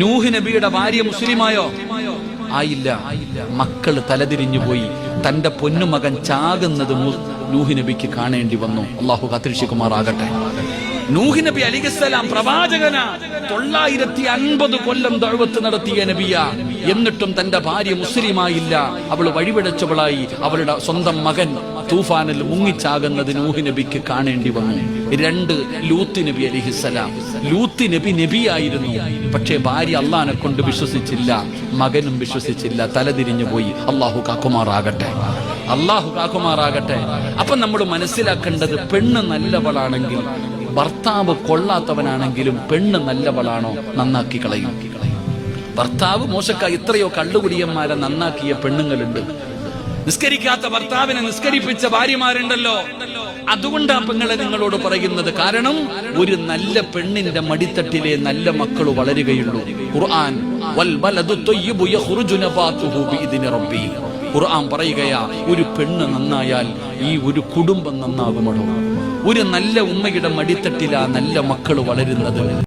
നൂഹ് നബിയുടെ ഭാര്യ മുസ്ലിമായോ? ആയില്ല. മക്കള് തലതിരിഞ്ഞു പോയി. തന്റെ പൊന്നുമകൻ ചാകുന്നത് നൂഹ് നബിക്ക് കാണേണ്ടി വന്നു. അള്ളാഹു കാത്തിരക്ഷിക്കുമാറാകട്ടെ. നൂഹ് നബി അലൈഹിസ്സലാം പ്രവാചകന, 950 കൊല്ലം ദഅവത്ത് നടത്തിയ നബിയ. എന്നിട്ടും തന്റെ ഭാര്യ മുസ്ലിമായില്ല. അവൾ വഴിപിഴച്ചവളായി. അവളുടെ സ്വന്തം മകൻ തൂഫാനിൽ മുങ്ങിച്ചാകുന്നത് നൂഹ് നബിക്ക് കാണേണ്ടി വന്നു. 2 ലൂത്ത് നബി അലൈഹിസ്സലാം. ലൂത്ത് നബി നബിയായിരുന്നു. പക്ഷേ ഭാര്യ അള്ളാഹിനെ കൊണ്ട് വിശ്വസിച്ചില്ല, മകനും വിശ്വസിച്ചില്ല, തലതിരിഞ്ഞു പോയി. അള്ളാഹു കാക്കുമാറാകട്ടെ, അള്ളാഹു കാക്കുമാറാകട്ടെ. അപ്പൊ നമ്മൾ മനസ്സിലാക്കേണ്ടത്, പെണ്ണ് നല്ലവളാണെങ്കിൽ, ഭർത്താവ് കൊള്ളാത്തവനാണെങ്കിലും പെണ്ണ് നല്ലവളാണോ നന്നാക്കി കളയും. ഭർത്താവ് മോശക്കായി എത്രയോ കള്ളുകുടിയന്മാരെ നന്നാക്കിയ പെണ്ണുങ്ങളുണ്ട്. നിസ്കരിക്കാത്ത ഭർത്താവിനെ നിസ്കരിപ്പിച്ച ഭാര്യമാരുണ്ടല്ലോ. അതുകൊണ്ടാ പെങ്ങളെ നിങ്ങളോട് പറയുന്നത്. കാരണം ഒരു നല്ല പെണ്ണിന്റെ മടിത്തട്ടിലെ നല്ല മക്കൾ വളരുകയുള്ളൂ. ഖുർആൻ വൽ ബലദു തയ്യിബു യഖ്റുജു നബാതുഹു ബിഇദ്നി റബ്ബി. ഖുർആൻ പറയുകയാ, ഒരു പെണ്ണ് നന്നായാൽ ഈ ഒരു കുടുംബം നന്നാകുമോ. ഒരു നല്ല ഉമ്മയുടെ മടിത്തട്ടിലാ നല്ല മക്കൾ വളരുന്നത്.